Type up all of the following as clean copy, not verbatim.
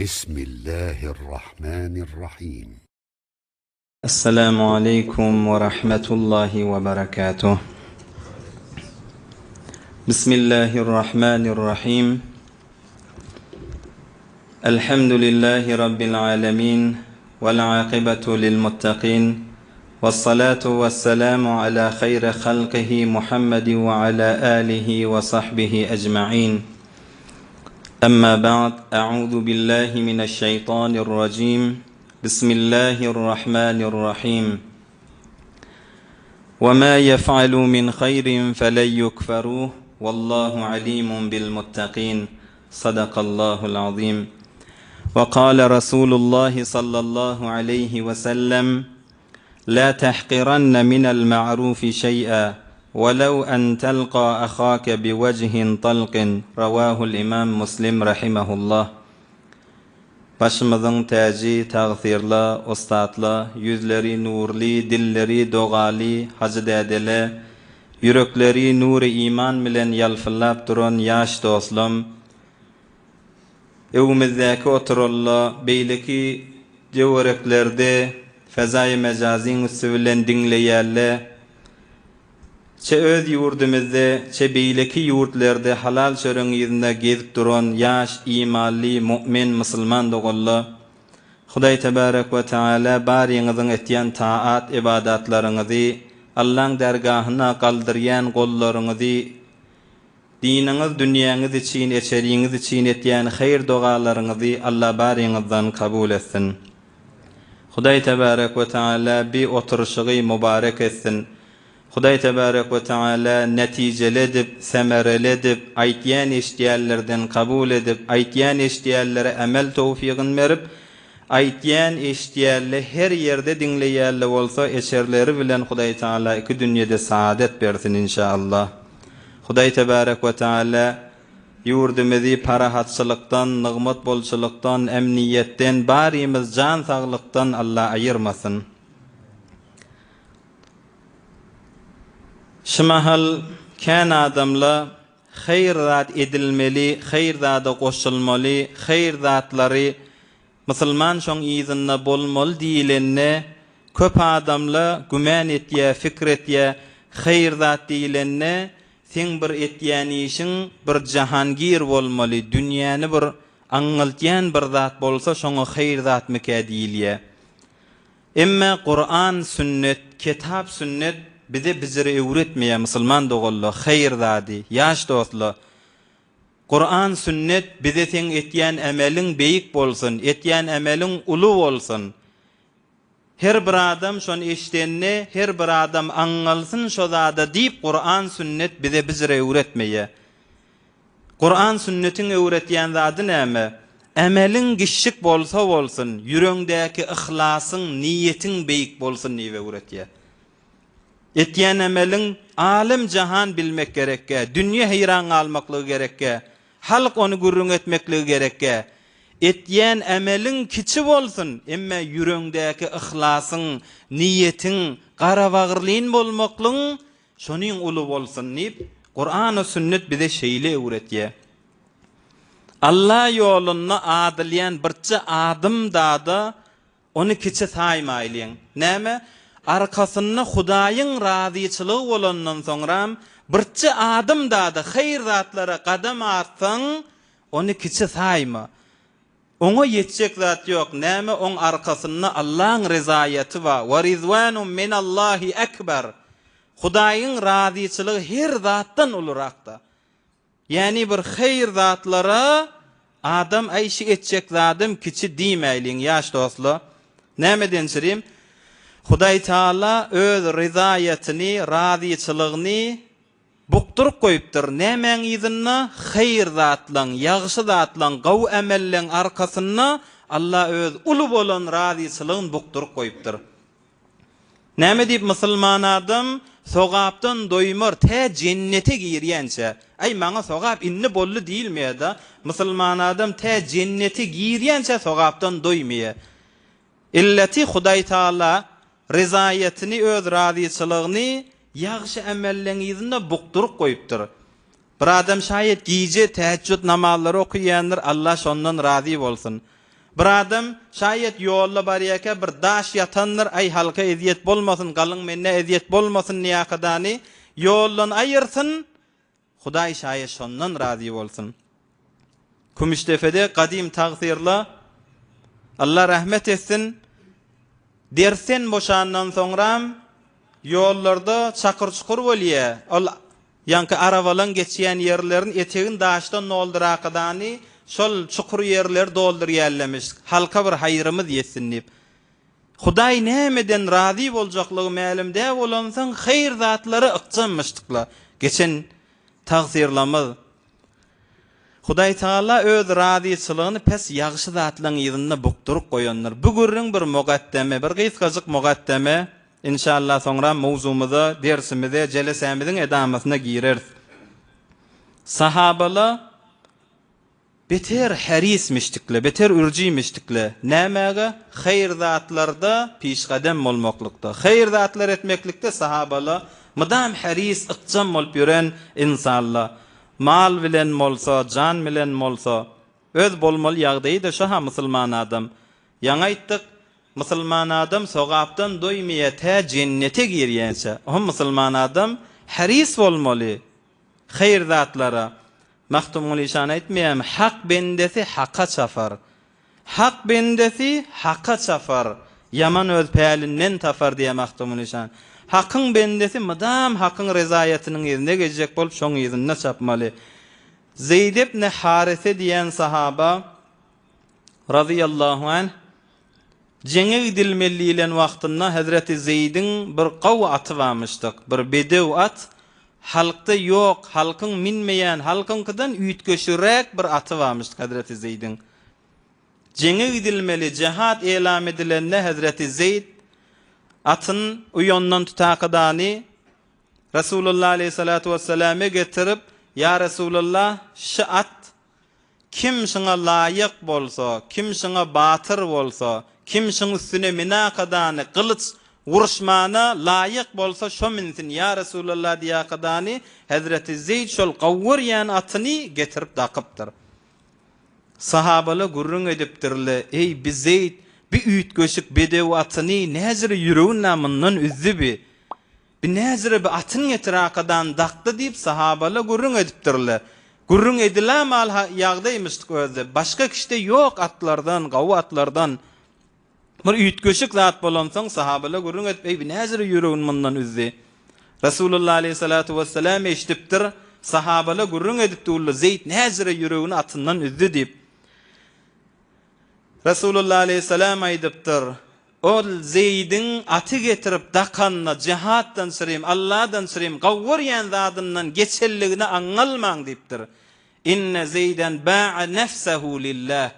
بسم الله الرحمن الرحيم. السلام عليكم ورحمة الله وبركاته. بسم الله الرحمن الرحيم. الحمد لله رب العالمين والعاقبة للمتقين والصلاة والسلام على خير خلقه محمد وعلى آله وصحبه أجمعين. أما بعد، أعوذ بالله من الشيطان الرجيم. بسم الله الرحمن الرحيم. وما يفعلوا من خير فلن يكفروه والله عليم بالمتقين. صدق الله العظيم. وقال رسول الله صلى الله عليه وسلم: لا تحقرن من المعروف شيئا ولو أن تلقى أخاك بوجه طلق. رواه الإمام مسلم رحمه الله. Başımızın təci, tağfirla, ostatla, yüzleri nurli, dilleri doğali, hacı dədele, yürekleri nuru iman bilen yalfıllap duran yaş dostum, evimizdeki oturulla, beyleki cevreklerde, fezai mecazin üstüvilen dinleyerle, çe öz yurdumuzda, çe beyleki yurtlarda halal çörün yüzünde gezip duran yaş, imanli, mu'min, musulman doğulla, Huday Tebarek ve Teala bariyinizin etyen taat ibadatlarınızı, Allah'ın dergahına kaldıryan kollarınızı, dininiz, dünyanız için, eçeriğiniz için etyen hayır dualarınızı Allah bariyinizden kabul etsin. Huday Tebarek ve Teala bir oturuşuğu mübarek etsin. Huday Tebarek ve Teala neticeli edip, semereli edip, aytyan eşdiyerlerden kabul edip, aytyan eşdiyerlere emel tevfiqin verip, aytyan eşdiyerle her yerde dinleyerle olsa eşerleri bilen Huday Teala iki dünyada saadet versin inşallah. Huday Tebarek ve Teala yurdumuzu parahatçılıktan, nığmat bolçuluktan, emniyetten, barimiz can sağlıktan Allah ayırmasın. Şimahal kan adamla hayır zat edilmeli, hayır zata koşulmalı, hayır zatları Müslüman şoň izinle bolmaly diýilenne köp adamla gümen etýär, fikir etýär, hayır zat diýilenne sen bir etýän işiň bir jahangir bolmaly, dünýäni bir aňyltýan bir zat bolsa şoňa hayır zat meke diýilýär. Emma Kur'an, sünnet, kitap, sünnet bize öwretmeýär musulman dogully hayır zady, yaş dostlar. Kur'an, sünnet bize sen etýän emeliň beýik bolsun, etýän emeliň ulu bolsun. Her bir adam şonu eşdenni, her bir adam aňalsyn şo zada diýip Kur'an, sünnet bize öwretmeýär. Kur'an, sünnetiň öwretýän zady näme? Emeliň gişik bolsa bolsun, yüreňdäki ihlasın, niýetiň beýik bolsun diýip öwretýär. Etýän emeliň alim jahan bilmek gerekke, dünýä hayran almaklygy gerekke, halk onu gurrun etmekligi gerekke. Etýän emeliň kiçi bolsun, emme yüreňdäki ihlasın, niýetiň, garabagyrlyň bolmaklyň şonyň uly bolsun diýip Kur'an we sünnet bize şeýle öwretýär. Allah ýoluna adylýan birçi adım dada onu kiçi saýmaýlyň. Näme? Arkasyna Hudaýyň razyçylygy bolandan soňra birçi adım dada hayır zatlara qadam atsaň onu kiçi saýma. Oňa ýetjek zat ýok. Näme? Oň arkasyna Allahyň rizayaty bar. Wa rizwanun minallahi akbar. Hudaýyň razyçylygy her zatdan ulurakda. Yani bir hayır zatlara adam aýşy etjek zadım kiçi diýmeýliň ýaş dostlar. Näme densirim? Hudaý Taala öz rizayatyny, razyçylygyny bukturup goýupdyr. Nämeň izinle hayır zatlaň, ýagşy zatlaň, gaw emelleň arkasyna Allah öz ulu bolan razyçylygyny bukturup goýupdyr. Näme diýip musulman adam sogapdan doýmar, te jennete girýänçe. Ay maňa sogap inni bolly diýilmeýär. Musulman adam te jennete girýänçe sogapdan doýmaýar. Illeti Hudaý Taala rizayatyny, öz razyçylygyny ýagşy emelleň ýüzünde bukturup goýupdyr. Bir adam şayet giýje täheccüd namazlary okuýandyr, Allah şondan razy bolsun. Bir adam şayet yolla bariyaka bir daş yatanlar ay halka eziyet bolmasın, galın menne eziyet bolmasın niyakadani yollan ayırsın. Hudaý şayet şondan razy bolsun. Kumüştefede kadim tağsirla Allah rahmet etsin. Dersen boşandan soňram yollarda çakır çukur bolýa. Ol yankı arabalan geçýän ýerlerin etegin daşdan noldurakadany şol çukur ýerler doldurýarlamış. Halka bir haýrymyz ýetsin diýip. Hudaý nämeden razy boljaklygy mälimde bolansaň hayır zatlary ykjanmışdykla. Geçen tağsirlamaz. Hudaý Taala öz razyçylygyny pes ýagşy zatlaryň ýygyna bukdurup goýanlar. Bu gürrüň bir mugaddeme, bir gysgaçyk mugaddeme inşallah soňra mowzumyza, dersimize, jelesemizin edamasyna gireriz. Sahabalar beter harismişdikle, beter ürjimişdikle. Nämäge? Hayır zatlarda pişgadem bolmaklykda. Hayır zatlar etmeklikde sahabalar mydam haris ykjam bolup ýören insanlar. Mal bilen bolsa, can bilen bolsa, öz bolmaly ýagdaýy da şo ha musulman adam. Ýa-ni aýtdyk, musulman adam sogapdan doýmaýa cennete girýänse, o musulman adam haris bolmaly hayır zatlara. Mahtumul işan aýtmaýam, hak bendesi hakka çafar. Hak bendesi hakka çafar. Yaman öz pälinden tafar diýe mahtumul işan. Hakyň bendesi mydam hakyň rezaýatynyň ýerine geçjek bolup şoň ýerine çapmaly. Zeyd ibn Harise diýen sahaba radiyallahu anh jeňe gidilmelilen wagtynda Hazreti Zeyd'in bir gaw aty barmyşdyk. Bir bedew at halkda yok, halkın minmeyen, halkınkidan üýtgeşirek bir atı barmyşdyk Hazreti Zeyd'in. Jeňe gidilmeli, cihat elam edilende Hazreti Zeyd atın uyondan tutakadani Resulullah aleyhissalatu vesselam'e getirip, ya Resulullah şu at kim şuna layık bolsa, kim şuna batır bolsa, kim şuna üstüne minakadani kılıç vuruşmana layık bolsa şo minsin ya Resulullah diyakadani Hazreti Zeyd şol qawwur ýan atyny getirip daqypdyr. Sahabalar gurrun edipdirle, ey biz Zeyd bir üýtgeşik bedew atyny näzire ýüregiň namyndan üzdibi. Bir näzire bir atyn getirakadan daqdy diýip sahabalar gurrun edipdirle. Gurrun edilen mal ýagdaýmyşdyk özde. Başga kişide yok atlardan, gaw atlardan. Bir üýtgeşik zat bolansaň sahabalar gurrun edip, ey bir näzire ýüregiň mundan üzdi. Rasulullah aleyhissalatu vesselam eşdipdir. Sahabalar gurrun edipdirle, Zeyd näzire ýüregini atyndan üzdi diýip. Rasulullah aleyhissalam aýdypdyr. Ol Zeyd'in aty getirip dakanna cihatdan süreyim, Allah'dan süreyim, gawwur ýan zadyndan geçelligini aňalmaň diýipdir. Inne Zeyden ba'a nefsehu lillah.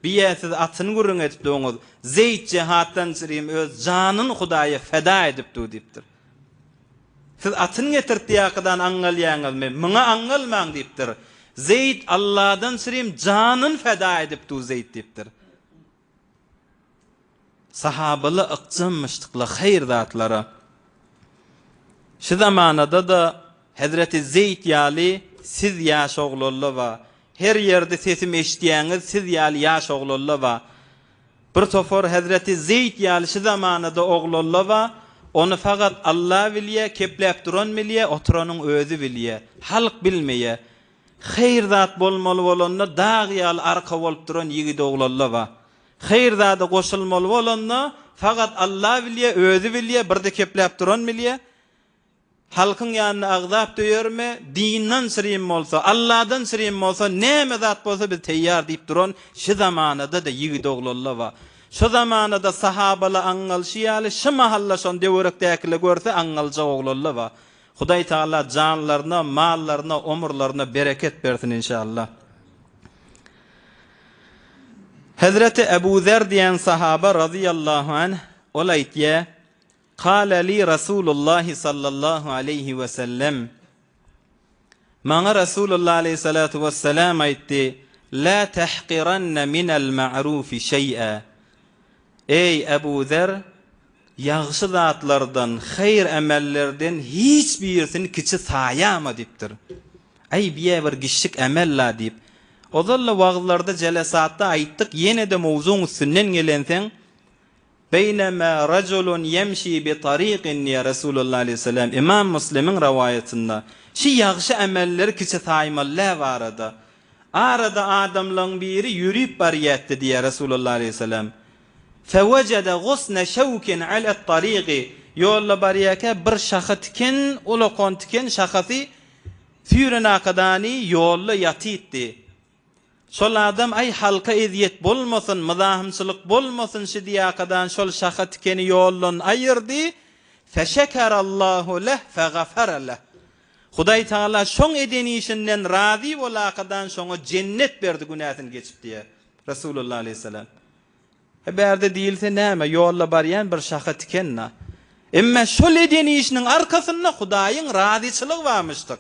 Biýäsiz atyny gurrun edip doňuz. Zeyd cihatdan süreyim, öz janyny Hudaýa feda edipdi diýipdir. Siz atyny getirip diýakadan aňalýaňyzmy? Muňa aňalmaň diýipdir. Zeyd Allah'dan süreyim, janyny feda edipdi Zeyd diýipdir. Sahabalı ykjanmışdykla hayır zatlara. Şu zamanada da Hazreti Zeyd ýaly siz ýaş oglollar wa her ýerde sesim eşdiýäňiz siz ýaly ýaş oglollar wa bir tofor Hazreti Zeyd ýaly şu zamanada oglollar wa onu faqat Allah bilýär, kepläp duran bilýär, oturanyň özü bilýär. Halk bilmeýär. Hayır zat bolmaly bolanlar dağ ýaly arka bolup duran ýigit oglollar wa hayır zada goşulmaly bolanna faqat Allah bilýär, özü bilýär, birde kepläp duran bilýär. Halkyň ýanyna agzap döýärmi? Dinden sirem bolsa, Allah'dan sirem bolsa, näme zat bolsa biz teýýar diýip duran şu zamanada da ýigit oglollar bar. Şu zamanada sahabalar aňalşýaly, şu mahalla şon döwrekdäkile görse aňaljak oglollar bar. Hudaý Taala janlaryna, mallaryna, umurlaryna bereket bersin inşallah. Hazreti Ebu Zer diyen sahaba radıyallahu anh ol aýtýa, "Qala li Rasulullah sallallahu aleyhi ve sellem." Maňa Rasulullah aleyhissalatu vesselam aýtdy, "La tahqiranna minal ma'rufi şey'a." Ey Ebu Zer, ýagşy zatlardan, hayır emellerden hiç birisini kiçi saýama diýipdir. Ay biýe bir gişik emella diýip Ozalla wagtlarda jelesatda aýtdyk, ýene de mowzuň üstünden gelenseň, beynema raculun yemşi bi tariqin ya Rasulullah aleyhi selam İmam Müslim'in rivayetinde şu ýagşy amelleri kiçe taýmallar barada. Arada adamlaryň biri ýürüp barýatdy diýe Rasulullah aleyhi selam. Fewajada ghusna shawkin ala at-tariqi yolla barýaka bir şahatken ulaqontiken şahati sürena kadani yolla ýatytdy. Şol adam ay halka eziyet bolmasyn, mızahımçylyk bolmasyn şu diýakadan şol şahatkeni ýollan aýyrdy. Feşekerallahu leh feğafara leh. Hudaý Taala şoň edenişinden razy bolakadan şoňa cennet berdi, günäsini geçip diýe Rasulullah aleyhisselam. Berde diýilse näme ýolla barýan bir şahatkenna. Emma şol edenişiniň arkasynda Hudaýyň razyçylygy barmyşdyk.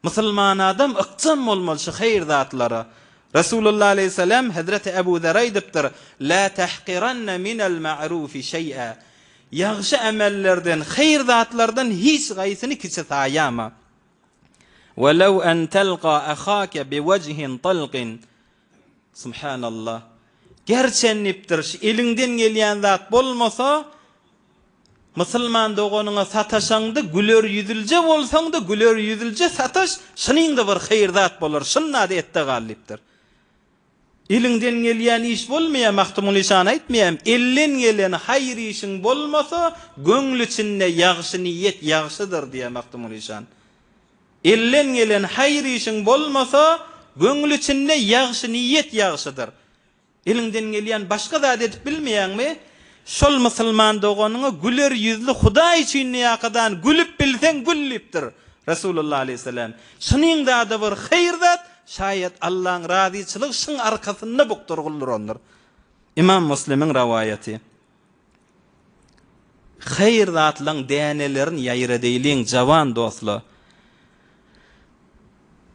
Musulman adam ıqçam bolmaly şu hayır zatlara. Rasulullah aleyhisselam Hazreti Ebu Zer'e edipdir. La tahqiranna minel ma'rufi şey'a. Yaxşı amellerden, hayır zatlardan hiç gaysini kiçe taýama. Walaw an talqa akhaka biwajhin talqin. Subhanallah. Gerçenlipdir. Elinden gelýän zat bolmasa, musulman dogonuňa sataşaňdy, güler ýüzülje bolsaň da güler ýüzülje sataş, şunyňda bir hayır zat bolar. Şunna da ette gallipdir. Elinden gelýän iş bolmaýa Mahtumul İşan aýtmaýam. Elden gelen hayır işiň bolmasa, göňül içinde ýagşy niýet ýagşydyr diýe Mahtumul İşan. Elden gelen hayır işiň bolmasa, göňül içinde ýagşy niýet ýagşydyr. Elinden gelýän başga zat edip bilmeýärmi? Şol musulman doganyňa güler ýüzlü Hudaý üçin ýakadan gülüp bilseň güllipdir. Rasulullah aleyhisselam. Şunyňda da bir hayır zat, şayet Allah'ın razyçylygy şuň arkasynda bukturguldur onlar. İmam Müslim'in rivayeti. Hayır zatlaryň dänelerin ýaýra diýilen jawan dostlar.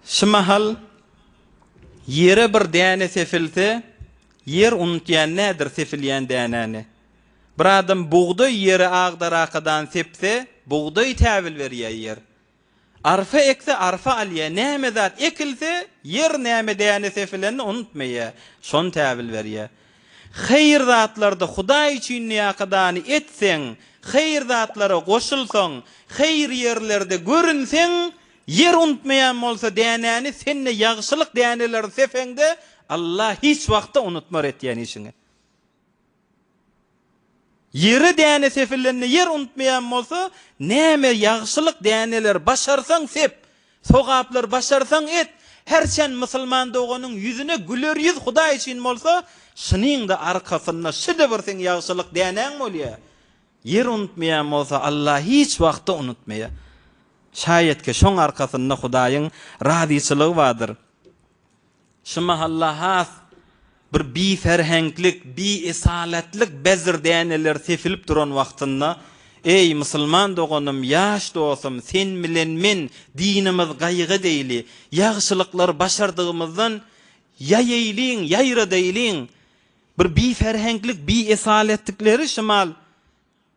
Şu mahal ýere bir däne sefilse, yer unutýan nädir sefilýän dänäni? Bir adam buğday ýeri agdarakadan sepse, buğday täbil berýär yer. Arfa ekse arfa alýa, näme zat ekilse, yer näme däne sefilenini unutmaýar. Şon täbil berýär. Hayır zatlarda Hudaý üçin ýakadan etseň, hayır zatlara goşulsaň, hayır yerlerde görünseň, yer unutmaýan bolsa dänäni senne ýagşylyk däneler sefeňde Allah hiç wagtda unutmar etýän işiňi. Yeri däne sefillenini yer unutmaýan bolsa, näme ýagşylyk däneler başarsaň sep, sogaplar başarsaň et, herçen musulman doganyň ýüzüne güler ýüz Hudaý üçin bolsa, şunyň da arkasynda şide birseň ýagşylyk däneň bolýar. Yer unutmaýan bolsa Allah hiç wagtda unutmaýar. Şayetke şoň arkasynda Hudaýyň razyçylygy bardyr. Şu mahalla has bir bi ferhenklik, bi esaletlik bezir däneler sefilip duran wagtynda, ey musulman doganym, ýaş dostum, sen bilen men dinimiz gaýgy diýili, ýagşylyklar başardygymyzdan ýaýyliň, ýaýra diýiliň. Bir bi ferhenklik, bi esaletlikleri şemal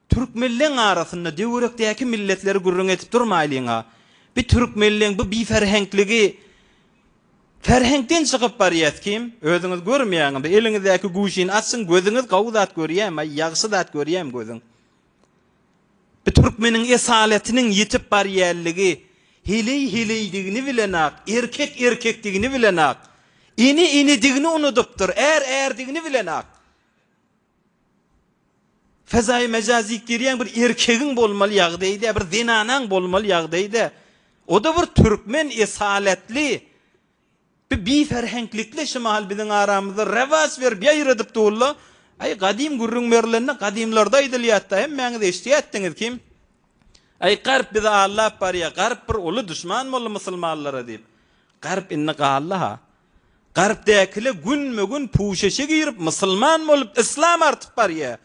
türkmenliň arasynda döwrekdäki milletleri gurrun etip durmaýlyňa. Bir türkmenliň bu bi ferhenkligi ferhenkden çykyp barýar kim? Özüňiz görmeýäňiz, eliňizdäki guşyny açsyň, gözüňiz gawzat görýärmi, ýagşy zat görýärmi gözüň? Bir türkmeniň esaletiniň ýetip barýarlygy, hileydigini bilenak, erkekdigini bilenak, inidigini unutupdyr, erdigini bilenak. Fezai mecazik girýän bir erkegiň bolmaly ýagdaýda, bir zinanaň bolmaly ýagdaýda. O da bir türkmen esaletli, bir bi ferhenklikli şemal biziň aramyzda rewas berip ýaýradyp durla. Ay gadim gurrunmerlerine gadimlarda aýdylýatda, hemmeňiz eşdiýetdiňiz kim? Ay garp bize Allah barya, garp bir ulu düşman boly musulmanlara diýip. Garp inni gallaha. Garpdäkile günmegün puşeşe girip musulman bolup islam artyp barya.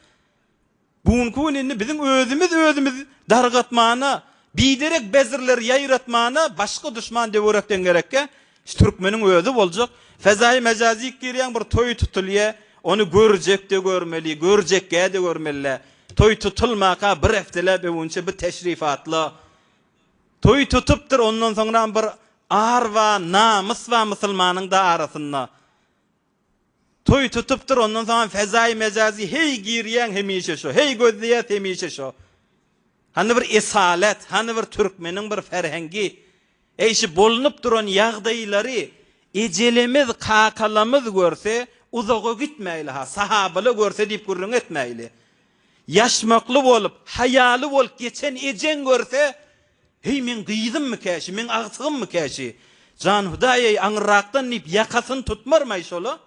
Buňky inni biziň özümiz dargatmana, biderek bezirler ýaýratmana başga düşman döwrekden gerekke. Türkmeniň özü boljak. Fezai mecazik girýän bir toý tutulýar. Onu görjek de görmeli, görjekkä de görmeli. Toy tutulmaka bir heftelep öwünçe bir teşrifatla. Toy tutupdyr, ondan soňra bir arwa, namus va musulmanın da arasında. Toy tutupdur ondan sonra fezai mecazi hey giriyen hemişe şu, hey gözleyet hemişe şu. Hani bir esalet, hani bir Türkmenin bir ferhengi, eşi bolunup duran yağdayları, ecelemiz, kakalamız görse, uzağa gitmeyli ha, sahabalı görse deyip gurrun etmeyli. Yaşmaklı olup, hayalı olup, geçen ecen görse, hey men gıydım mı keşi, men ağtığım mı keşi? Can Huday'ı anırraktan nip yakasını tutmarmay şolu.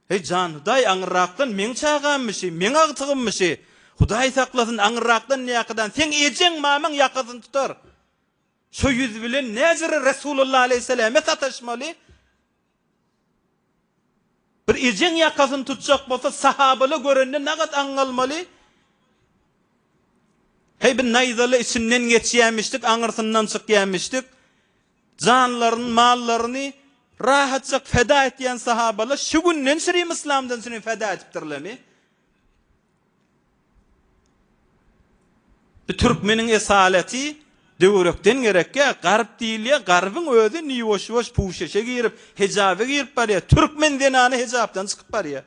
Hey Can Huday anırraktan men çağanmışı, men ağtığımmışı. Huday saklasın anırraktan niyakadan, sen ecen mamın yakasını tutar. Şu yüz bilen neciri Resulullah Aleyhisselam'e sataşmalı. Bir ecen yakasını tutacak bolsa sahabalı göründe ne kadar angalmalı? Hey bir nayzalı içinden geçiyemiştik, anırsından çıkıyemiştik. Canlarının, mallarını rahatçak feda etiyen sahabalı şu günden süreyim İslam'dan süreyim feda etiptirler mi? Bir Türkmenin esaleti döwrekden gerekke garip değil ya, garbın özü ni boş puşeşe girip hicabı girip var ya, Türkmen denanı hicaptan çıkıp var ya.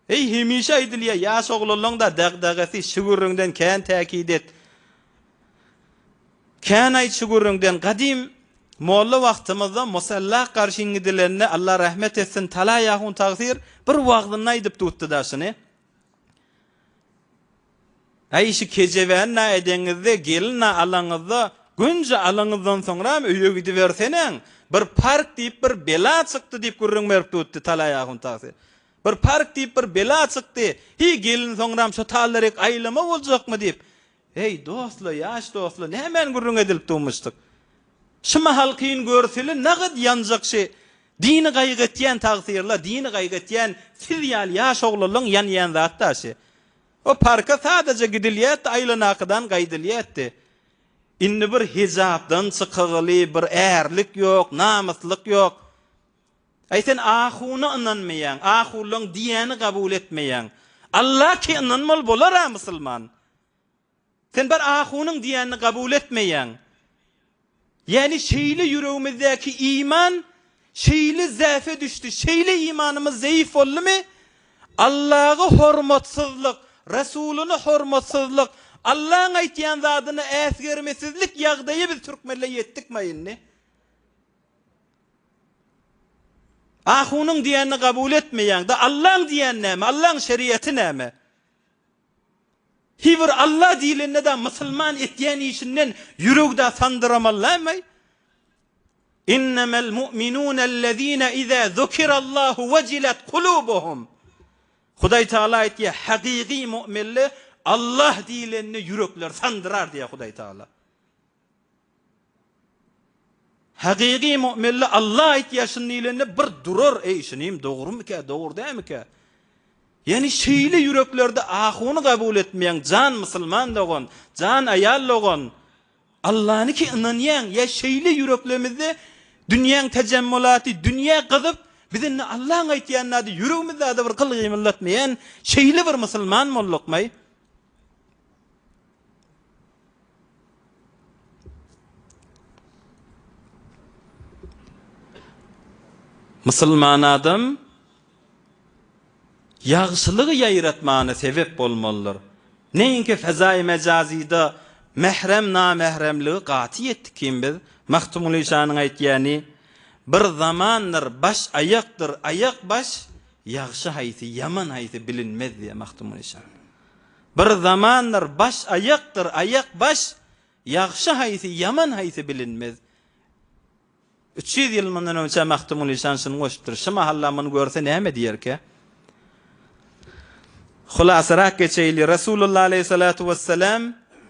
Ey hemişe aydıl ya, yaş oğlulun da dağdağısı şugurründen kən təkid et. Kən ay şugurründen qadim molla vaqtımızda musalla qarşın gidilerine Allah rahmet etsin tala yağun taqsir bir vaqtını aydıp tuttu daşını. Ay şu kecevenna edenizde gelinna alanızda günce alanızdan sonra öye gidiversenen bir park deyip bir bela çıktı deyip gurrun verip tuttu tala yağun taqsir. Bir park deyip bir bela çıktı. Hi gelin sonram şu tallarek aylama olacak mı deyip. Hey dostlar, yaş dostlar, ne hemen gurrun edilip durmuştuk. Şu mahalkın görseli ne kadar yanacak şey. Dini gaygetiyen taqsirla, dini gaygetiyen sizyal yaş oğlulun yan zatta şey. O parka sadece gidiliyet, aylanakıdan gaydiliyetti. İnni bir hicapdan çıkıgılı, bir erlik yok, namusluk yok. Ay sen ahuna inanmayan, ahulun diyeni kabul etmeyen. Allah ki inanmal bolar ha Müslüman. Sen bir ahunun diyeni kabul etmeyen. Yani şeyli yüreğimizdeki iman, şeyli zayıfe düştü, şeyli imanımız zayıf oldu mu? Allah'ı hormatsızlık, Resulünü hormatsızlık, Allah'ın aytiyan zadını esgermesizlik yağdayı biz Türkmenle yettik mayinni. Ahunun diyenini kabul etmeyen de Allah'ın diyenine mi? Allah'ın şeriatı ne mi? Hivir Allah dilinne de Müslüman etyen işinden yüreğde sandıramallar mı? İnnemel mu'minûnellezîne izâ zukirallâhu vecilet kulûbuhum. Huday Teala ettiği hakiki müminli Allah dilinne yürekler sandırar diye Huday Teala. Hakiki müminli Allah ihtiyaçının ilerine bir durur. Ey şunayım doğru mu ki? Doğru değil mi ki? Yani şeyli yüreklerde ahunu kabul etmeyen can Müslüman doğun, can ayal doğun. Allah'ını ki inanyan ya şeyli yüreklerimizde dünyanın tecemmülatı, dünya kızıp bizimle Allah'ın ihtiyanladı yüreğimizde de bir kılgı milletmeyen şeyli bir Müslüman mı olduk mu? Müslüman adam yağışlığı yayratmağına sebep olmalıdır. Neyinki fezai mecazide mehrem namehremliği qati ettik kim biz? Mahtumul İşan'ın aytiyani bir zamandır baş ayaktır, ayak baş yağışı hayti, yaman hayti bilinmez diye Mahtumul İşan. Bir zamandır baş ayaktır, ayak baş yağışı hayti, yaman hayti bilinmez. 300 yıl bundan önce Mahtumul İşan şunu koşuptur. Şu mahallamını görse ne diyer ki? Hulasarak geçeyli Resulullah Aleyhissalatu vesselam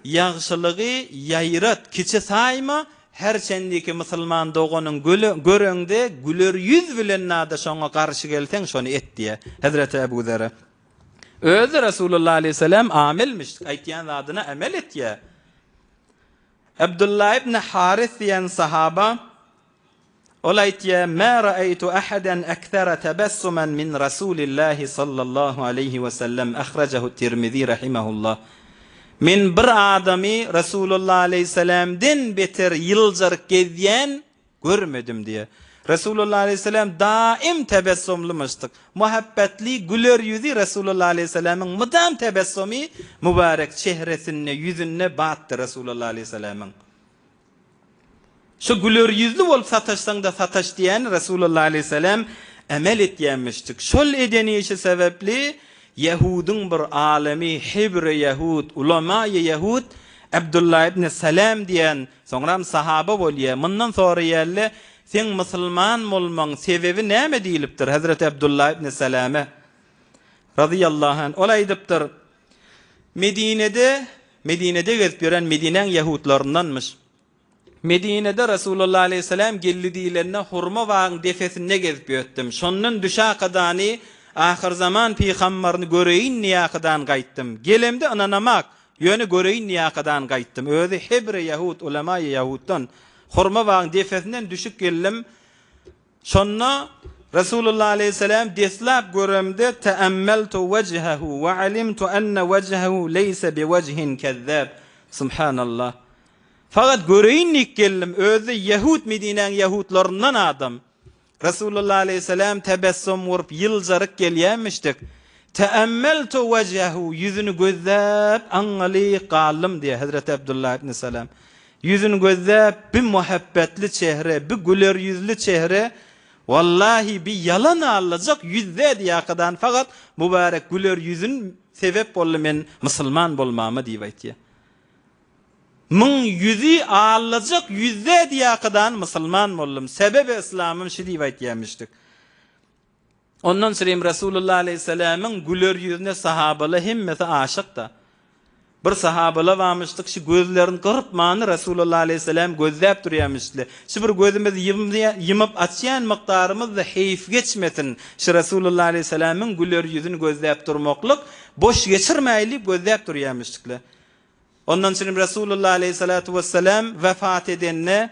yağışılığı yayrat kiçi sayma her çendiki Müslüman doğunun göründe güler yüz bilen nada şona karşı gelsen şonu et diye Hazreti Ebu Zer'e. Özü Resulullah Aleyhisselam amilmiş. Aytiyan adına amel et ya. Abdullah ibn Haris diyen sahaba olaytiye ma ra'aytu ahadan akthara tabassuman min Rasulillah sallallahu aleyhi ve sellem ahrajahu Tirmizi rahimahullah. Men bir adamy Rasulullah aleyhisselam'den beter yıljarık gezyen görmedim diye. Rasulullah aleyhisselam daim tebessümlümüştük. Muhabbetli, güler yüzü Rasulullah aleyhisselam'ın mıdam tebessümü mübarek çehresine, yüzüne battı Rasulullah aleyhisselam'ın. Şu güler yüzlü olup sataşsan da sataş diyen Rasulullah aleyhisselam emel etyenmiştik. Şol edeni işi sebepli Yahudun bir alemi, Hibri Yahud, ulama-i Yahud, Abdullah ibn Salam diyen, sonram sahaba bolye, mundan sonra yerle, sen Müslüman olman sebebi näme diýilipdir Hazreti Abdullah ibn Salame radıyallahu anh olay edipdir. Medine'de gezip gören Medine'nin Yahudlarındanmış. Medine'de Resulullah aleyhisselam geldiğilerine hurma bağın defesine gezip öttüm. Şondan düşa kadani ahir zaman peygamberini göreyin niyakadan gaytdım. Gelemde ananamak yönü göreyin niyakadan gaytdım. Özü Hebri Yahud, ulema-i Yahud'dan hurma bağın defesinden düşük geldim. Şonna Resulullah aleyhisselam deslap görümde teammeltu vejhehu ve alimtu enne vejhehu leyse bi vejhin kezzab. Subhanallah. Fakat göreyinlik geldim. Özü Yahud Medine'nin Yahudlarından adam. Resulullah aleyhisselam tebessüm vurup yıljarık gelýänmişdik. Teammeltu vejhehu yüzünü gözläp angaly qalym diye Hazreti Abdullah ibn Salam. Yüzünü gözläp bir muhabbetli çehre, bir güler yüzlü çehre. Wallahi bir yalan alacak yüzde diyakadan fakat mübarek güler yüzün sebep bolly men musulman bolmamy diýip aýtdy. Mun yüzü alacak yüzde diyakadan musulman boldum. Sebebi İslam'ım şu diýip aýtýanmışdyk. Ondan sonra Resulullah aleyhisselam'ın güler yüzüne sahabalar hemmeti aşık da. Bir sahabalar varmıştık, şu gözlerini kırpmanı Resulullah aleyhisselam gözläp durýarmışdy. Şu bir gözümüzi yımıp açýan miktarımız da heyf geçmesin. Şu Resulullah aleyhisselam'ın güler yüzünü gözläp durmaklyk, boş geçirmeyli gözläp durýarmışdyklar. Ondan sonra Resulullah aleyhissalatu vesselam vefat edenne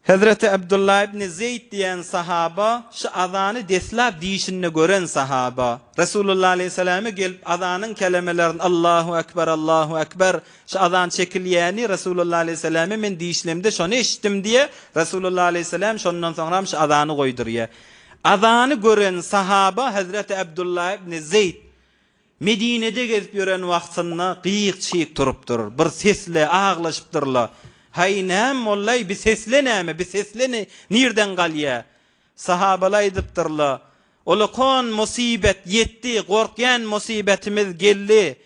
Hazreti Abdullah ibn Zeyd diyen sahaba şu azanı deslap dişinne gören sahaba Resulullah aleyhisselam'a gelip azanın kelimelerin Allahu Ekber Allahu Ekber şu azan çekilýäni Resulullah aleyhisselam'a men dişlemde şonu eşitdim diye Resulullah aleyhisselam şondan sonra şu azanı koydurýar. Azanı gören sahaba Hazreti Abdullah ibn Zeyd Medine'de gezip gören wagtynda gyýyk-çyk turup durur. Bir sesle ağlaşıp durlar. Hay näme mollay bir sesle näme bir sesle nirden galýa? Sahabalar edipdirler. Olakon musibet yetti, gorkyan musibetimiz geldi.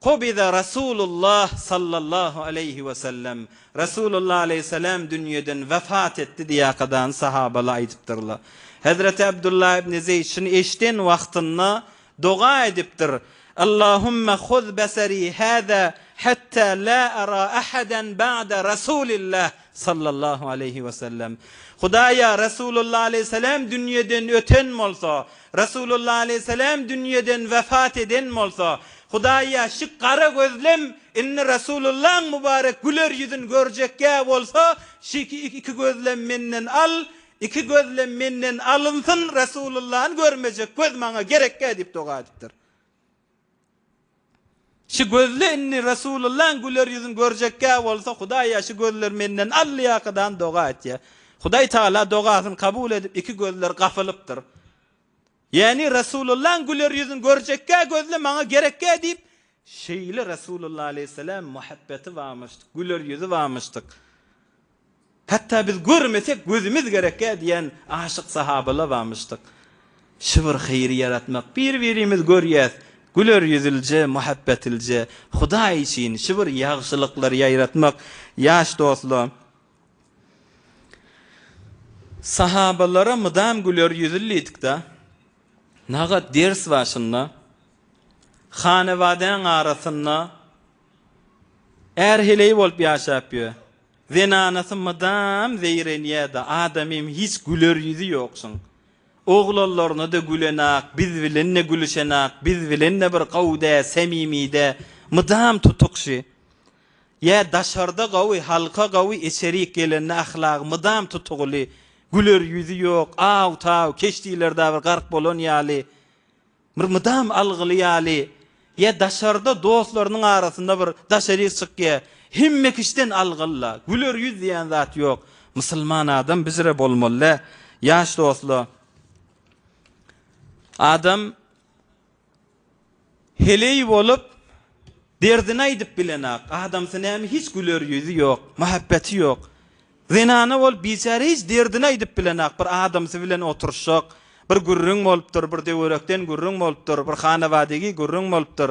Qobida Rasulullah sallallahu aleyhi ve sellem. Rasulullah aleyhisselam dünýeden vefat etti diýakadan sahabalar edipdirler. Hazreti Abdullah ibn Zeyd şunu eşiten wagtynda dua edipdir. Allahümme khuz basari hâzâ hatta la ara ahadan ba'da Rasulillah sallallahu aleyhi ve sellem. Hudaya Resulullah aleyhisselam dünýeden öten bolsa, Resulullah aleyhisselam dünýeden vefat eden bolsa, Hudaya şu kara gözlem inni Resulullah'ın mübarek güler yüzün görjekkä bolsa, şu iki gözlem menden al, iki gözlem menden alınsın Resulullah'ın görmejek göz maňa gerekkä dip dua edipdir. Şu gözle inni Resulullah'ın güler yüzün görjekkä bolsa Hudaýa şu gözler menden allyakadan dua etýär. Hudaý Taala duasyny kabul edip iki gözler gafylypdyr. Yani Resulullah'ın güler yüzün görjekkä gözle maňa gerekkä dip şeýle Resulullah aleyhisselam muhabbeti varmışdyk, güler yüzü varmışdyk. Hatta biz görmesek gözümüz gerekkä diyen aşık sahabalar varmışdyk. Şu bir hayri yaratmak, bir-birimiz görýäs. Güler yüzülce, muhabbetilce, Hudaý için şu bir ýagşylyklar ýaýratmak, ýaş dostlar. Sahabalara mıdam güler yüzüllidik da, nagat ders başında, hanewaden arasında, erheleyi bolup ýaşap ýör. Zenanasy mıdam zeyrenýär da, adamym hiç güler yüzü ýoksun. Oğlanlarına da gülenak, biz bilen ne gülüşenak, biz bilen ne bir qawda, semimide, mıdam tutukşi. Ya daşarda qawy, halka qawy, eşerik gelenne ahlak, mıdam tutukly, güler yüzü yok, taw, keşdiýlerde bir gark bolan ýaly, mıdam algyly ýaly, Ya daşarda dostlarının arasında bir daşarik çıkya. Himme kişiden algılla. Güler yüz diyen zat yok. Müslüman adam bizre bolmalı. Yaş dostlar. Adam heleyi bolup derdine edip bilenak. Adam senemi hiç güler yüzü yok. Muhabbeti yok. Zinana bol biçare hiç derdine edip bilenak. Bir adam bilen oturuşak. Bir gürrüň bolupdyr, bir dewerekden gürrüň bolupdyr, bir hanawadagy gürrüň bolupdyr.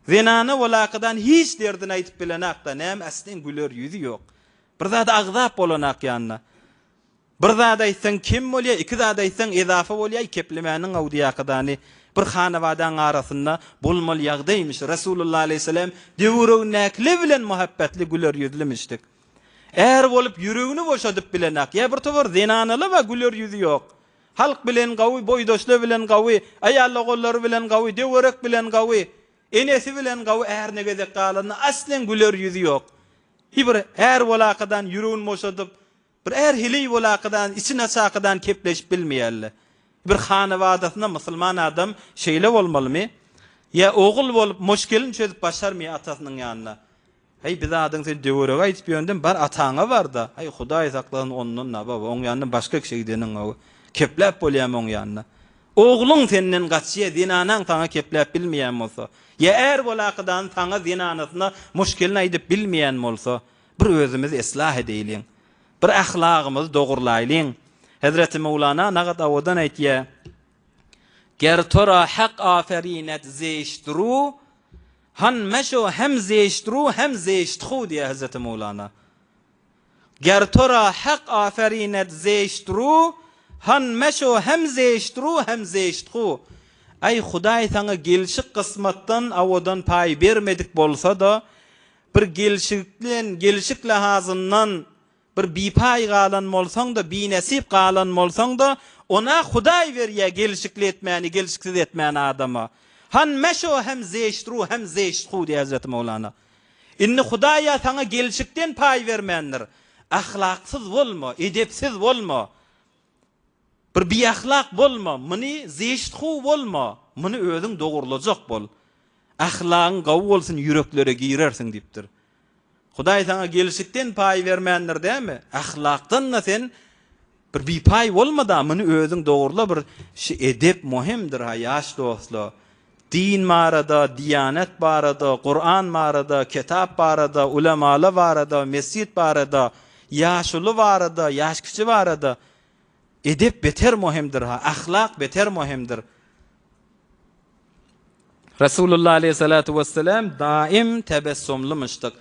Zinana walaqadan hiç derdine aýtyp bilenak da näme aslen güler yüzü yok. Bir zat agzap bolanak ýanyna. Bir zat aýtsaň kim bolýar, iki zat aýtsaň ezafa bolýar, keplemäniň awdiýakydany bir hanawadaň arasynda bolmaly ýagdaýmyş. Rasulullah aleyhisselam dewerek näkle bilen muhabbetli güler yüzlimişdik. Eğer bolup ýüregini boşadyp bilenak, ýa bir towar zinanaly we güler yüzü yok. Halk bilen gawy, boýdoşlar bilen gawy, aýalla gollary bilen gawy, dewerek bilen gawy, enesi bilen gawy äher negede galany aslen güler yüzü yok. Bir her walaqadan ýüregini boşadyp, bir her hili walaqadan, içine çaqadan kepleşip bilmeýärler. Bir hanawadasyna musulman adam şeýle bolmalymy? Ya ogul bolup muşkelini çözüp başarmıyor atasynyň ýanyna. Hey biz adyň sen dewerek aýtyp ýöndüm, bar ataňa bar da. Hey Hudaý saklagyň ondan naba, oň ýanyna başga kişi gideniň gawy. Kepläp bolýar oň ýanyna. Ogluň senden gaçýa dinanaň taňa kepläp bilmeýän bolsa, ýa er bolaqydan taňa dinanasyna muşkelini aýdyp bilmeýän bolsa, bir özümiz islah edeýliň. Bir ahlagymyzy dogurlaýlyň. Hazreti Mevlana nagat awadan aýtýar: "Ger tora haq aferinet zeýşduru, han meşo hem zeýşduru hem zeýşdxu" diýär Hazreti Mevlana. "Ger tora haq aferinet zeýşduru, han meşo hem zeýşduru hem zeýşdxu." Ay Hudaý taňa gelşik kısmatdan awadan pay bermedik bolsa da, bir gelşik lahazyndan bir bipay galan bolsaň da, binesip galan bolsaň da, ona Hudaý berýär gelşikli etmäni, gelşiksiz etmäni adama. Han meşo hem zeýşduru hem zeýşdxu diýär Hazreti Mevlana. Inni Hudaýa taňa gelşikden pay bermendir. Ahlaksyz bolma, edepsiz bolma. Bir biahlak bolma, meni zeýşdxu bolma, meni özüň dogurlajak bol. Ahlagyň gawy bolsun, ýüreklere girersiň diýipdir. Hudaý taňa gelşikden pay bermendir dämi? Ahlakdan da sen bir bipay bolmada, meni özüň dogurla bir edep muhimdir ha ýaş dostlar. Din marada, diyanet barada, Kur'an marada, kitap barada, ulemalar barada, mescid barada, ýaşuly barada, ýaş kişi barada. Edep beter muhimdir ha, ahlak beter muhimdir. Rasulullah aleyhissalatu vesselam daim tebessumlymışdyk.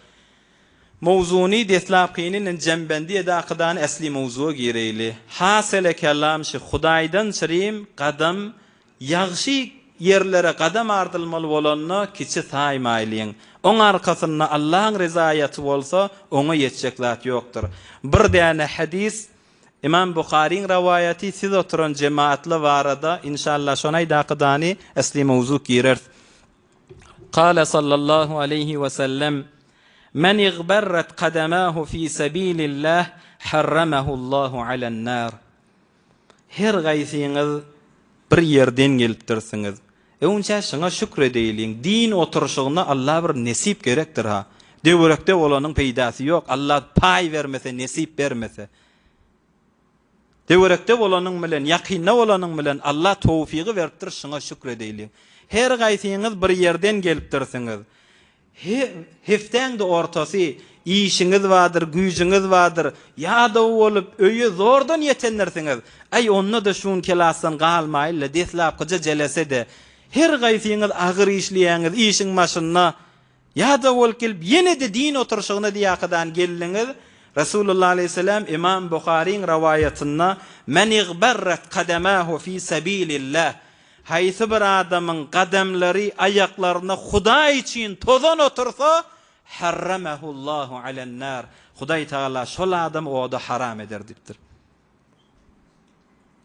Mawzuni deslapqinin jembendi edaqdan asli mawzu gireyli. Hasele kelam şi Hudaýdan şirim qadam ýagşy yerlere qadam ardylmaly bolanna kiçi saýmaýlyň. Oň arkasynda Allahyň rizayaty bolsa, oňa ýetjek zat ýokdur. Bir däne hadis İmam Bukhariň rawayati siz oturan cemaatly barada inşallah şonay daqydany asli mawzu girer. Qala sallallahu aleyhi ve sellem: "Men igbarrat qadamahu fi sabilillah harramahu Allahu alan nar." Her gaýsyňyz bir yerden gelipdirsiňiz. Öňçe şoňa şükredeýliň. Din oturuşygyna Allah bir nesip gerekdir ha. Dewerekde bolanyň peýdasy ýok. Allah pay bermese, nesip bermese. Dewerekde bolanyň bilen, ýakynda bolanyň bilen Allah tawfigy beripdir, şoňa şükredeýliň. Her gaýsyňyz bir yerden gelipdirsiňiz. Heftäňde ortasy işiňiz vardyr, güýjüňiz vardyr. Ýa-da bolup öýe zordan ýetenlersiňiz. Ay onna da şuň kelasdan galmaýla deslapgyja jelese de her gaýsyňyz agyr işleýäňiz, işiň maşyna ýa-da bolup kelip ýene de din oturşygyna diýaqdan gelliňiz. Rasulullah aleyhisselam İmam Bukhariň rawayatynda men igbarrat qadamahu fi sabilillah. Haýsy bir adamyň qadamlary aýaklaryna Hudaý üçin tozan otursa, harramahu Allahu alan nar. Hudaý taala şol adam oda haram eder dipdir.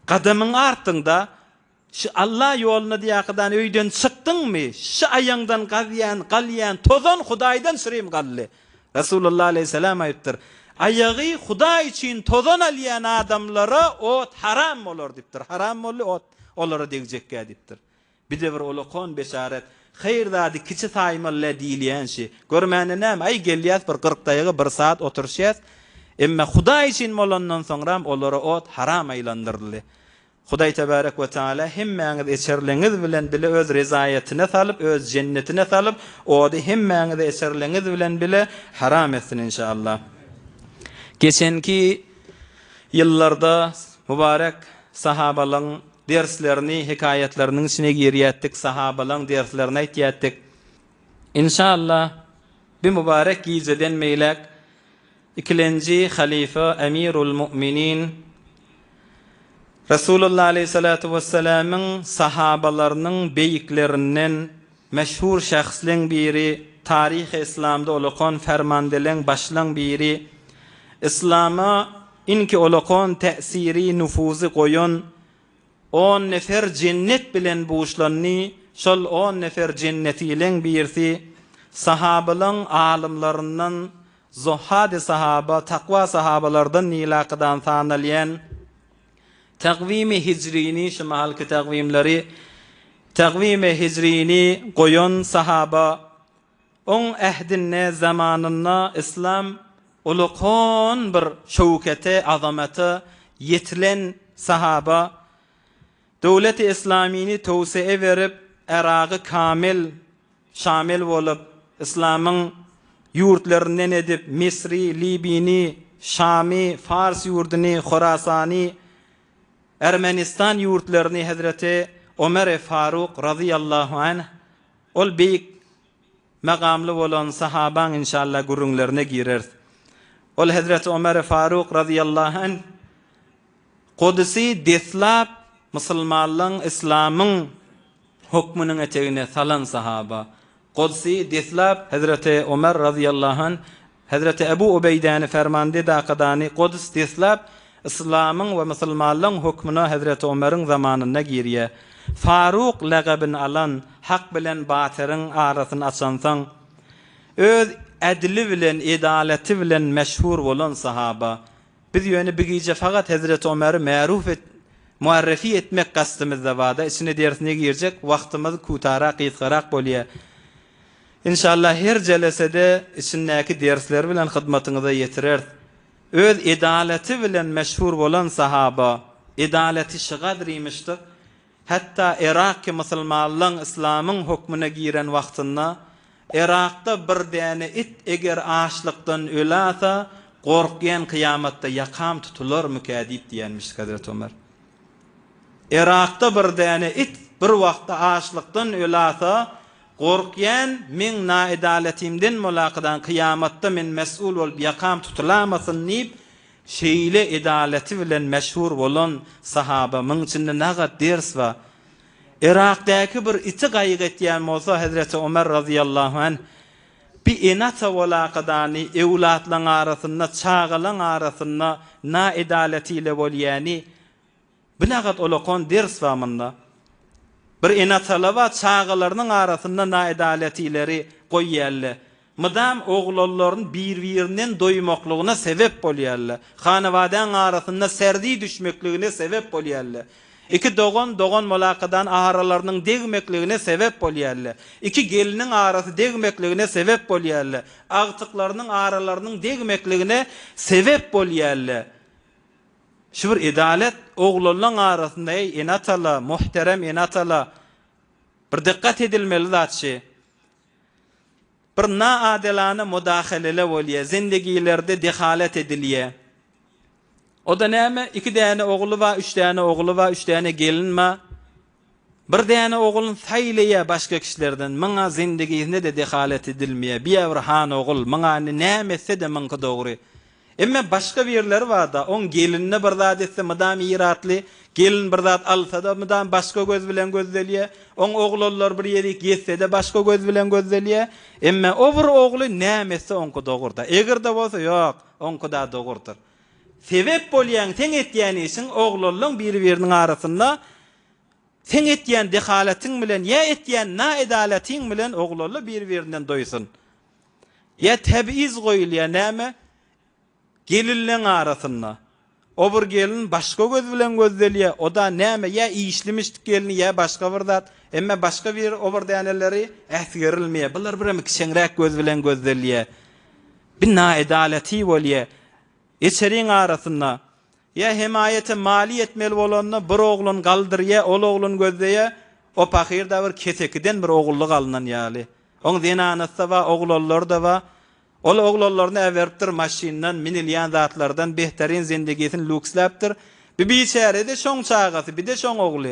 Qadamyň artynda şu Allah ýoluna diýaqdan öýden çykdyňmy? Şu aýaňdan galýan tozan Hudaýdan şirim gally. Rasulullah aleyhisselam aýtdyr: "Aýagy Hudaý üçin tozan alýan adamlara ot haram bolar" dipdir. Haram bolly ot olara degijekkä dipdir. Bir de bir olakon beşaret hayır zady kiçi saýmaly diýilýänşi. Görmäne näme ay gelýäs bir 40 daýyga 1 saat oturşýas. Emma Hudaý üçin bolandan soňra olara ot haram aýlandyrdy. Hudaý tebarek we taala hemmäňiz eçerleňiz bilen bile öz rezaýetine salyp, öz jennetine salyp, ody hemmäňiz eçerleňiz bilen bile haram etsin inşallah. Geçenki ýyllarda mübarek sahabalaryň derslerini, hikayetlerinin içine girýärdik, sahabaların derslerini aýtýardyk. İnşallah bir mübarek gizeden meýlek ikinci halife Emirul Müminin Resulullah aleyhissalatu vesselam'ın sahabalarının beýiklerinden meşhur şahslyň biri, tarih İslam'da olakon fermandeleň başlaň biri, İslam'a inki olakon tesiri nüfuzy goýan 10 nefer cennet bilen buğuşlanny, şol 10 nefer cennetilen birisi sahabalyň alymlaryndan zuhad sahaba, takwa sahabalardan nilaqadan sanalýan Takvim-i Hicrini, şu mahalki takvimleri Takvim-i Hicrini goýan sahaba, on ehdinne zamanynda İslam ulukon bir şöwkete, azamaty yetilen sahaba, Döwleti İslamini towsiye berip, Eragy kamil şamil bolup, İslamyň ýurtlaryny edip, Misri, Libini, Şami, Fars ýurduny, Horasani, Ermenistan ýurtlaryny Hazreti Ömer Faruk radıyallahu anh ol beýik makamly bolan sahabaň inşallah gurrunlaryna girer. Ol Hazreti Ömer Faruk radıyallahu anh Kudüs'i deslap musulmanlaryň İslamyň hukmunyň etegine salan sahaba. Kudüs'i deslap Hazreti Ömer radıyallahu anh Hazreti Ebu Ubeydany fermandi daqadany Kudüs deslap İslamyň we musulmanlaryň hukmuna Hazreti Ömer'iň zamanynda girýär. Faruk lagabyn alan, hak bilen batyryň arasyny açansaň, öz adli bilen, edaleti bilen meşhur bolan sahaba. Biz ýöne bigice fakat Hazreti Ömer'i muarrefi etmek kastymyzda bada. Içine dersine girjek, wagtymyz kutara, qysgarak bolýar. İnşallah her jelesede içindäki dersler bilen hyzmatyňyza ýetirer. Öz edaleti bilen meşhur bolan sahaba, edaleti şigadriymişdir. Hatta Irak'ki musulmanlaryň İslamyň hukmuna giren wagtynda, Irak'da bir däne it eger açlykdan ölasa, gorkýan kıyamatda yakam tutular mükadip diýenmiş Hazreti Ömer. Irak'da bir däne it bir wagtda açlykdan ölasa, gorkýan men naedaletimden mulaqadan kıyamatda men mesul bolup yakam tutulamasyn diýip şeýle edaleti bilen meşhur bolan sahaba myň içinde nagat ders wa Irak'daki bir iti gaýyk etýän bolsa Hazreti Ömer radıyallahu anh bir enata walaqadany ewlatlaryň arasynda, çağalaryň arasynda naedaleti ile bolýany binagat olakon ders wa mında. Bir enatalawa çağalarynyň arasynda naedaletileri goýýarlar. Mydam oglalaryň bir-birinden doýmaklygyna sebep bolýarlar. Hanawadan arasynda serdi düşmekligine sebep bolýarlar. İki dogon mulaqadan aharalarının degmekligine sebep bolýarlar. İki gelinin arasy degmekligine sebep bolýarlar. Agtyklarının aralarının degmekligine sebep bolýarlar. Şu bir edalet oglalaryň arasynda enatala, muhterem enatala bir dikkat edilmeli zatçy. Bir naadilana mudahalele bolýar, zindagilerde dehalet edilýär. O da näme? 2 däne ogly we 3 däne ogly we 3 däne gelin ma? Bir däne oglun saýlaya başga kişilerden maňa zindigisinde de dehalet edilmeýär. Bir han ogul maňa nämese de maňa dogry. Emme başga birler bar da, on gelinne bir zat etse mydam iratly, gelin bir zat alsa da mydam başga göz bilen gözdelýär. On oglanlar bir ýeri getse de başga göz bilen gözdelýär. Emme o bir ogly nämese onka dogurda. Egerde bolsa ýok, onka da dogurdur. Sebep bolýan teň etýäni için oglanlaryň bir-biriniň arasynda teň etýän dehaletiň bilen ýa etýän naedaletiň bilen oglanlar bir-birinden doýsun. Ýa tabiiz goýulýar näme? Gelinlerin arasynda. O bir gelin başga göz bilen gözdelýär. O da näme? Ýa işlimişdik gelini ýa başga bir zat. Emme başka bir oberdaneleri ähtigerilmeye. Bular bir kişenrek göz bilen gözdelliye. Bir naedaleti bolye. İçeriğin arasında ya himayete mali etmeli bolanna bir oğlun galdırya, ol oğlun gözleye, o pakirda bir kesekiden bir oğulluk alınan yali. On dinanası da va, oğullar da va. Ol oğullarını everiptir maşinden, minilyan zatlardan behterin zindigisini lükslaptır. Bir biçare de şoň çağası, bir de şoň oğlu.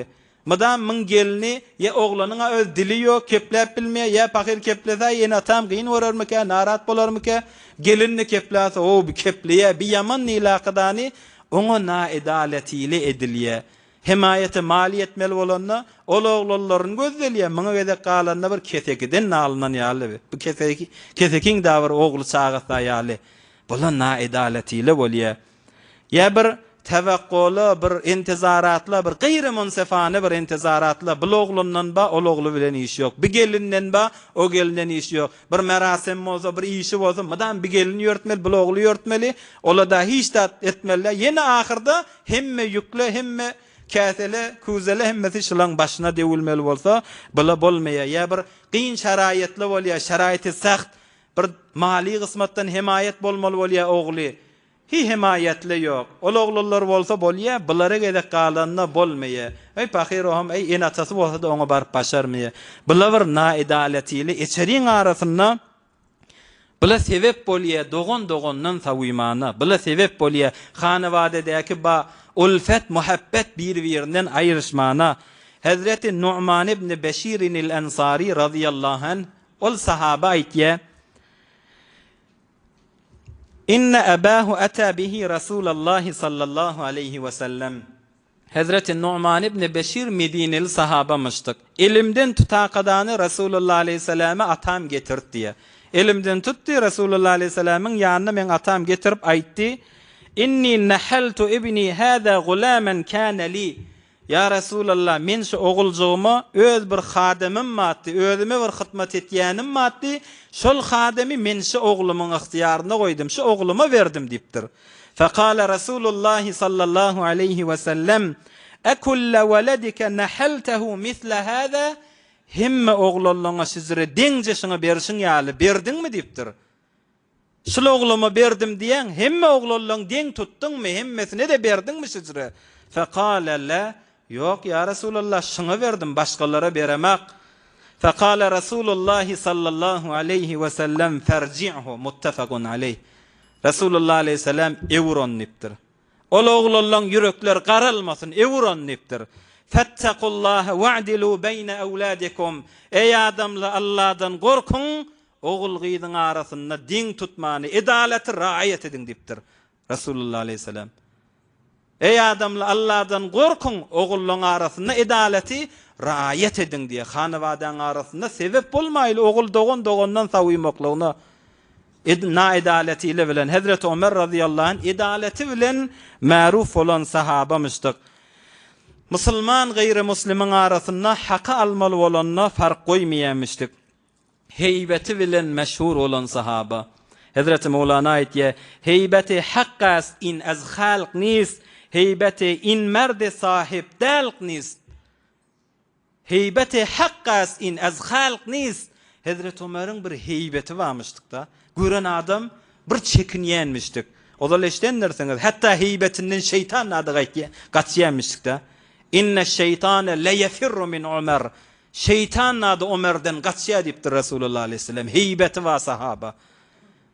Madam mın gelini ya oğlanına öz dili yok, keplep bilmeye, ya pakir keplese yine atam giyin orar mı ki, narat bolar mı ki, gelinini keplese, o bir kepliye, bir yaman nilakadani, ona naedaletiyle ediliye. Himayete mali etmeli olanna, ol oğlanların gözeliye, mına vedek kalanna bir kesekiden alınan yali. Bu kesekin da bir oğlu çağısa yali. Bula naedaletiyle boliye. Ya bir tevekkulu, bir intizaratla, bir gayri munsefane bir intizaratla, bu oğlundan ba, o oğlu bilen iş yok. Bir gelinden ba, o gelinden iş yok. Bir merasim olsa, bir işi olsa, madem bir gelini yörtmeli, bu oğlu yörtmeli, ola da hiç da etmeli. Yine ahırda hemme yükle, hemme kâsele, kuzele, hemmesi şılan başına devilmeli olsa, bula bolmaya. Ya bir qiyin şarayetli olya, şarayeti saht, bir mali kısmattan himayet bolmalı olya oğlu. Hi himayetli yok. Ol oğullar bolsa bolya, bulara gedek kalanna bolmaya. Ey pahirohum, ey enatası bolsa da ona barıp başarmaya. Bula bir naedaletiyle içeriğin arasında bula sebep bolya, doğan savimana. Bula sebep bolya, hanevadedeki ba ulfet, muhabbet birbirinden ayrışmana. Hazreti Nu'man ibn Beşirin el-Ensari radıyallahu anh, ol sahaba aytiye, İnne abahu ata bihi Rasulullah sallallahu aleyhi ve sellem. Hazreti Nu'man ibn Beşir Medineli sahabamıştık. Elimden tutaqadanı Rasulullah aleyhisselame atam getirdi diye. Elimden tuttu Rasulullah aleyhisselamın yanına men atam getirip aytti. İnni nahaltu ibni hada gulaman kana li. Ya Resulallah, men şu oğulcuğumu öz bir hadimim matdi, özüme bir hizmet etýänim matdi, şol hadimi men şu oğlumun ihtiýaryna koydum, şu oğluma verdim dipdir. Faqala Rasulullah sallallahu aleyhi ve sellem, "Akulla waladika nahaltahu misla hada?" Himme oğlullaryňa sizre deňjeşiňi berişiň ýaly, berdiňmi dipdir. Şol oğluma berdim diýen, himme oğlullaryň deň tutduňmy, himmesine de berdiňmi sizre? Faqala la. Yok ya Resulullah, şuna verdim, başkalara beremek. Fekale Resulullah sallallahu aleyhi ve sellem ferci'hu, muttefakun aleyh. Resulullah aleyhisselam evron niptir. Ol oğullan yürekler qaralmasın, evron niptir. Fettekullaha wa'dilu beyne evladikum. Ey adamla Allah'dan korkun, oğul gıydın arasında din tutmanı, edaleti raayet edin diptir. Resulullah aleyhisselam. Ey adamla Allah'dan korkun, oğullun arasında edaleti raayet edin diye. Hanıvadan arasında sebep olmaylı oğul doğandan savuymaklarına naedaletiyle bilen. Hazreti Ömer radıyallahu anh edaleti bilen maruf olan sahabamıştık. Müslüman gayri muslimin arasında hakkı almalı olanına fark koymayamıştık. Heybeti bilen meşhur olan sahaba. Hazreti Mevlana aytiye, heybeti hakkas in az halq nis, heybeti in merde sahip dalq nis. Heybeti hakkas in az halq nis. Hazreti Ömer'in bir heybeti varmıştık da. Gören adam bir çekinýänmişdik. O da leşten derseniz, hatta heybetinden şeytan adı kaçýanmışdyk da. İnne şeytane le yefirru min Ömer. Şeytan adı Ömer'den kaçýar dipdir Resulullah aleyhisselam. Heybeti var sahaba.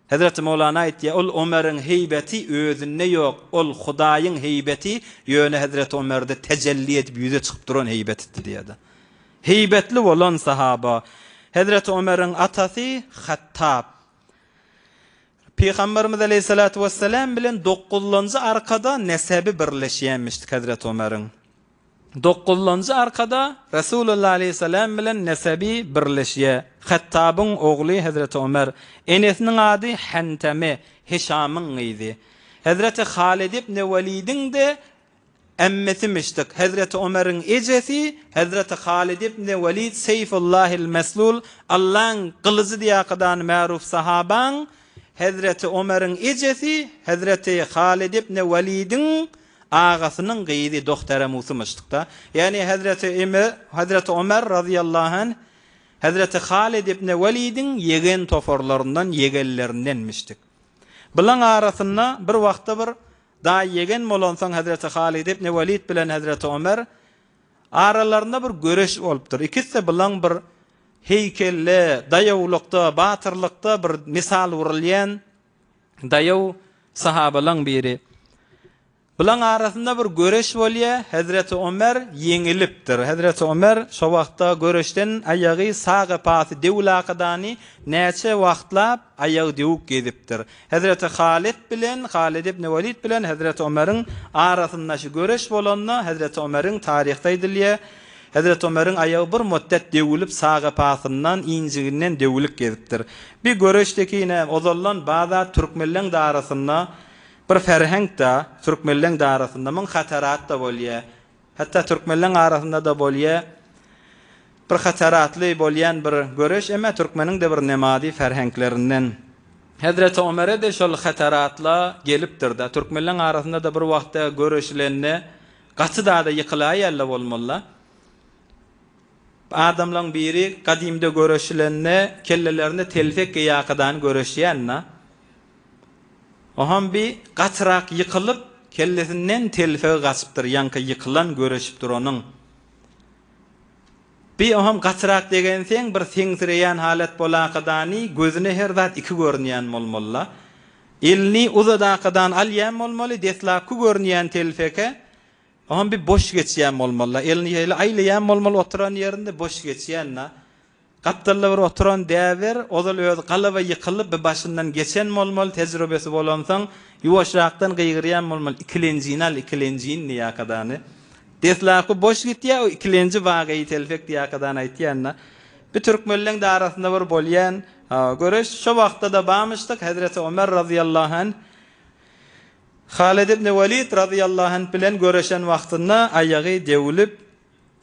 Hazreti Mevlana aytdy, ol Ömer'in heybeti özünde yok. Ol Hudaýyň heybeti ýöne Hazreti Ömer'de tecelli edip yüze çıkıp duran heybetdi diýdi. Heybetli olan sahaba. Hazreti Ömer'in atası Hattab. Peygamberimiz aleyhissalatu vesselam bilen 9-njy arkada nesebi birleşýänmişdi Hazreti Ömer'in. 9-njy arkada Resulullah aleyhissalam bilen nesebi birleşýär. Hattab'ın oğlu Hazreti Ömer. Enesiniň ady Hantame, Hişam'ın idi. Hazreti Halid ibn Velid'in de emmesimişdik. Hazreti Ömer'in ejesi, Hazreti Halid ibn Velid Seyfullahil Meslul, Allah'ın kılıcı diýakadan maruf sahaban, Hazreti Ömer'in ejesi, Hazreti Halid ibn Velid'in ağasının gyýdy dohtara musymışdykda. Yani Hazreti Ömer radıyallahu anh Hazreti Halid ibn Velid'in yegen toforlarından yegellerindenmişdik. Bilen arasında bir wagtda bir da yegen bolansan Hazreti Halid ibn Velid bilen Hazreti Ömer aralarında bir görüş bolupdyr. İkisi bilen bir heykelle, dayawlykda, batyrlykda bir misal wurulýan dayaw sahabalan biri. Bilen arasında bir görüş bolýa, Hazreti Ömer yeňilipdir. Hazreti Ömer şo wagtda görüşden aýagy sağa pasy dewlaqadany näçe wagtlap aýagy dewuk gedipdir. Hazreti Halid ibn Velid bilen Hazreti Ömer'in arasynda şu görüş bolanna Hazreti Ömer'in taryhda edilýär. Hazreti Ömer'in aýagy bir müddet dewilip sağa pasyndan injiginden dewlik gedipdir. Bir görüşdekine ozallan baza türkmenleň arasynda bir ferheng da türkmenleň arasynda men hatarat da bolýar. Hatta türkmenleň arasynda da bolýar. Bir hataratly bolýan bir görüş emma türkmeniň de bir nemadi ferhenglerinden. Hazreti Ömer'e de şol hataratla gelipdir da türkmenleň arasynda da bir wagtda görüşlenne gaçyda da ýykylaýarlar bolmaly. Adamlaň biri kadimde görüşlenne kellelerinde telfek ýakydan görüşýänna. Oham bir gaçrak yıkılıp kellesinden telfeği gaçıptır. Yankı yıkılan görüşüptür onun. Bir oham gaçrak degen sen bir seňsireýän halat bolaqadany gözüne her zat iki görnýän bolmaly. Elni uzadaqadan alýan bolmaly, deslapky görnýän telfeke oham bir boş geçýän bolmaly. Elni ýaly aýlaýan bolmaly, oturan ýerinde boş geçýänna. Kaptalla bir oturan däwer, ozal öz galaba ýykylyp bir başyndan geçen bolmaly, tejribesi bolansaň, ýuwaşrakdan gyýgyrýan bolmaly, ikilenjin ýakadany. Deslapky boş gitýär, o ikilenji wagy telfek ýakadany aýtýanna. Bir türkmenleň arasynda bir bolýan görüş şo wagtda da bamışdyk. Hazreti Ömer radıyallahu anh Halid ibn Velid radıyallahu anh bilen görüşen wagtynda aýagy dewilip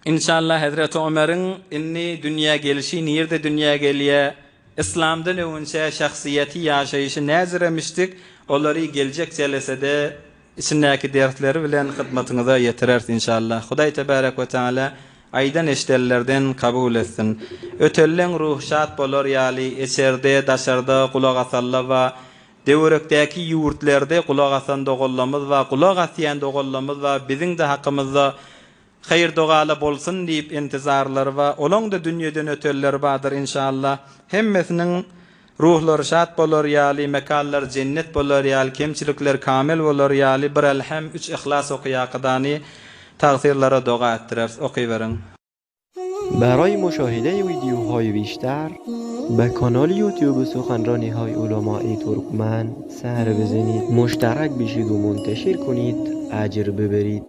İnşallah Hazreti Ömer'in inni dünya gelişi, nirde dünya gelýär, İslamdan öňçe şahsiyeti ýaşaýyşy näziremişdik. Olary geljek jelesede içindäki dersleri bilen hyzmatyňyza ýetirers inşallah. Hudaý tebarek we taala aýdan eşdellerden kabul etsin. Ötellen ruh şat bolar ýaly, eçerde, daşarda kulak asalla we dewrekdäki ýurtlerde kulak asan dogallamyz we kulak asýan dogallamyz we biziň de hakkymyzda hayır dogala bolsun diýip intizarlar we olaň da dünýeden öteller badyr inşallah. Hemmesiniň ruhlary şat bolar ýaly, mekanlar cennet bolar ýaly, kemçilikler kamil bolar ýaly, bir elham 3 ihlas okuýakydany tagfirlara doga etdirers. Okyberin. برای مشاهده ویدیوهای بیشتر به کانال یوتیوب سخنرانی‌های علماء ترکمن سر بزنید، مشترک بشید و منتشر کنید، اجر ببرید.